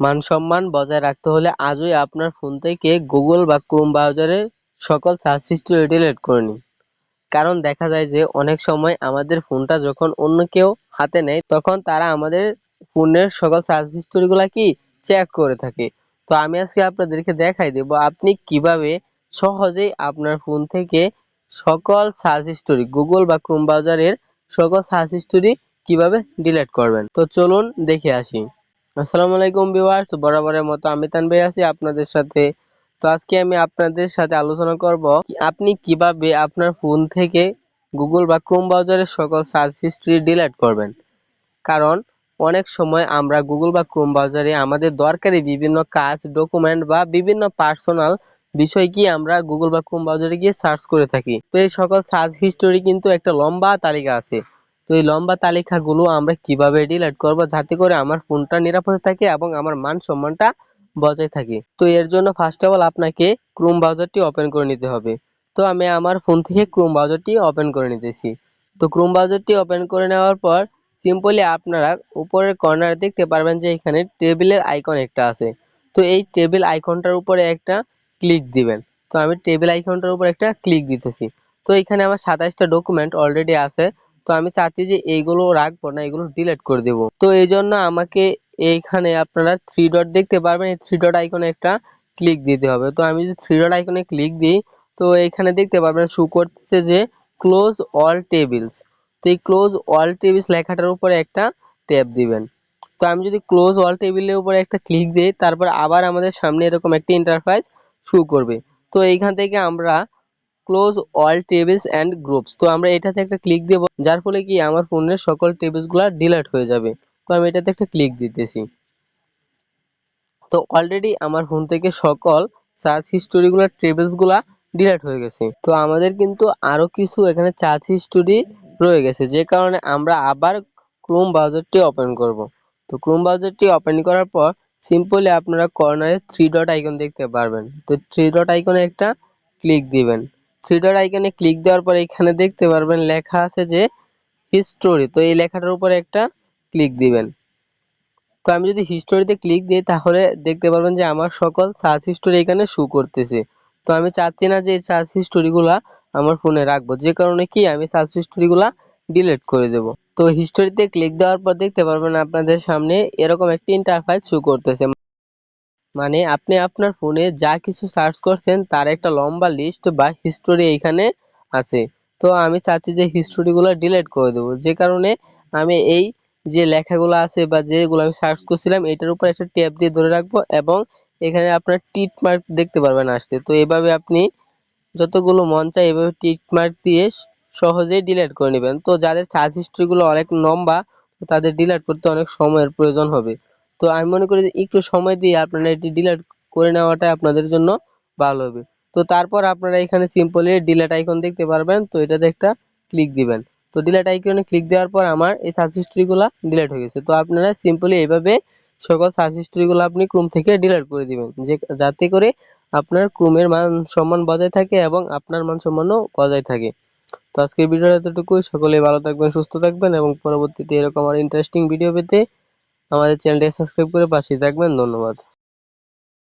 মান সম্মান বজায় রাখতে হলে আজই আপনার ফোন থেকে গুগল বা ক্রোম ব্রাউজারের সকল সার্চ হিস্ট্রি ডিলিট করে নিন। কারণ দেখা যায় যে অনেক সময় আমাদের ফোনটা যখন অন্য কেউ হাতে নেয় তখন তারা আমাদের ফোনের সকল সার্চ হিস্ট্রিগুলা কি চেক করে থাকে। তো আমি আজকে আপনাদেরকে দেখাই দেব আপনি কিভাবে সহজেই আপনার ফোন থেকে সকল সার্চ হিস্ট্রি গুগল বা ক্রোম ব্রাউজারের সকল সার্চ হিস্ট্রি কিভাবে ডিলিট করবেন। তো চলুন দেখে আসি। আসসালামু আলাইকুম ভিউয়ার্স, বরাবরের মতো আমি তানভীর আছি আপনাদের সাথে। তো আজকে আমি আপনাদের সাথে আলোচনা করব আপনি কিভাবে আপনার ফোন থেকে গুগল বা ক্রোম ব্রাউজারের সকল সার্চ হিস্ট্রি ডিলিট করবেন। কারণ অনেক সময় আমরা গুগল বা ক্রোম ব্রাউজারে আমাদের দরকারি বিভিন্ন কাজ, ডকুমেন্ট বা বিভিন্ন পার্সোনাল বিষয় কি আমরা গুগল বা ক্রোম ব্রাউজারে গিয়ে সার্চ করে থাকি। তো এই সকল সার্চ হিস্টরি কিন্তু একটা লম্বা তালিকা আছে। তো এই লম্বা তালিকাগুলো আমরা কিভাবে ডিলিট করব যাতে করে আমার ফোনটা নিরাপদে থাকে এবং আমার মান সম্মানটা বজায় থাকে। তো এর জন্য ফার্স্ট অফ অল আপনাকে ক্রোম ব্রাউজারটি ওপেন করে নিতে হবে। তো আমি আমার ফোন থেকে ক্রোম ব্রাউজারটি ওপেন করে নিতেছি। তো ক্রোম ব্রাউজারটি ওপেন করে নেওয়ার পর সিম্পলি আপনারা উপরের কর্নারে দেখতে পারবেন যে এখানে টেবিলের আইকন একটা আছে। তো এই টেবিল আইকনটার উপরে একটা ক্লিক দিবেন। তো আমি টেবিল আইকনটার উপর একটা ক্লিক দিতেছি। তো এখানে আমার 27টা ডকুমেন্ট অলরেডি আছে। তো আমি চাচ্ছি যে এইগুলো রাখবো না, এগুলো ডিলিট করে দেব। তো এই জন্য আমাকে এইখানে আপনারা থ্রি ডট দেখতে পারবেন, এই থ্রি ডট আইকনে একটা ক্লিক দিতে হবে। তো আমি যদি থ্রি ডট আইকনে ক্লিক দিই তো এখানে দেখতে পারবেন শো করতেছে যে ক্লোজ অল টেবিলস। তো এই ক্লোজ অল টেবিলস লেখাটার উপরে একটা ট্যাপ দিবেন। তো আমি যদি ক্লোজ অল টেবিলের উপরে একটা ক্লিক দিই তারপর আবার আমাদের সামনে এরকম একটা ইন্টারফেস শো করবে। তো এইখান থেকে আমরা close all tables and groups, তো আমরা এটাতে একটা ক্লিক দেব, যার ফলে কি আমার ফোনের সকল টেবিলসগুলো ডিলিট হয়ে যাবে। তো আমি এটাতে একটা ক্লিক দিতেছি। তো অলরেডি আমার ফোন থেকে সকল সার্চ হিস্টোরিগুলো টেবিলসগুলো ডিলিট হয়ে গেছে। তো আমাদের কিন্তু আরো কিছু এখানে সার্চ হিস্টোরি রয়ে গেছে, যে কারণে আমরা আবার ক্রোম ব্রাউজারটি ওপেন করব। তো ক্রোম ব্রাউজারটি ওপেন করার পর সিম্পলি আপনারা কর্নারে থ্রি ডট আইকন দেখতে পারবেন। তো থ্রি ডট আইকনে একটা ক্লিক দিবেন। থ্রি ডট আইকনে ক্লিক দেওয়ার পর এখানে দেখতে পারবেন লেখা আছে যে হিস্টোরি। তো এই লেখাটার উপরে একটা ক্লিক দিবেন। তো আমি যদি হিস্টোরিতে ক্লিক দিই তাহলে দেখতে পারবেন যে আমার সকল সার্চ হিস্টোরি এখানে শো করতেছে। তো আমি চাচ্ছি না যে এই সার্চ হিস্টোরিগুলা আমার ফোনে রাখবো, যে কারণে কি আমি সার্চ হিস্টোরিগুলা ডিলিট করে দেব। তো হিস্টোরিতে ক্লিক দেওয়ার পর দেখতে পারবেন আপনাদের সামনে এরকম একটি ইন্টারফেস শো করতেছে। মানে আপনি আপনার ফোনে যা কিছু সার্চ করছেন তার একটা লম্বা লিস্ট বা হিস্টোরি এইখানে আছে। তো আমি চাচ্ছি যে হিস্টোরিগুলো ডিলিট করে দেবো, যে কারণে আমি এই যে লেখাগুলো আছে বা যেগুলো আমি সার্চ করছিলাম এটার উপর একটা ট্যাব দিয়ে ধরে রাখবো এবং এখানে আপনার টিক মার্ক দেখতে পারবেন আসছে। তো এভাবে আপনি যতগুলো মন চায় এভাবে টিক মার্ক দিয়ে সহজেই ডিলিট করে নেবেন। তো যাদের সার্চ হিস্ট্রিগুলো অনেক লম্বা তো তাদের ডিলিট করতে অনেক সময়ের প্রয়োজন হবে। তো আমি মনে করি যে একটু সময় দিয়ে আপনারা এটি ডিলিট করে নেওয়াটা আপনাদের জন্য ভালো হবে। তো তারপর আপনারা এখানে সিম্পলি ডিলিট আইকন দেখতে পারবেন, তো এটাতে একটা ক্লিক দিবেন। তো ডিলিট আইকনে ক্লিক দেওয়ার পর আমার এই সার্চ হিস্ট্রিগুলো ডিলিট হয়ে গেছে। তো আপনারা সিম্পলি এইভাবে সকল সার্চ হিস্ট্রিগুলো আপনি ক্রোম থেকে ডিলিট করে দিবেন, যে যাতে করে আপনার ক্রোমের মান সম্মান বজায় থাকে এবং আপনার মান সম্মানও বজায় থাকে। তো আজকের ভিডিওটা এতটুকুই। সকলেই ভালো থাকবেন, সুস্থ থাকবেন এবং পরবর্তীতে এরকম আর ইন্টারেস্টিং ভিডিও পেতে আমাদের চ্যানেলটি সাবস্ক্রাইব করে পাশেই থাকবেন। ধন্যবাদ।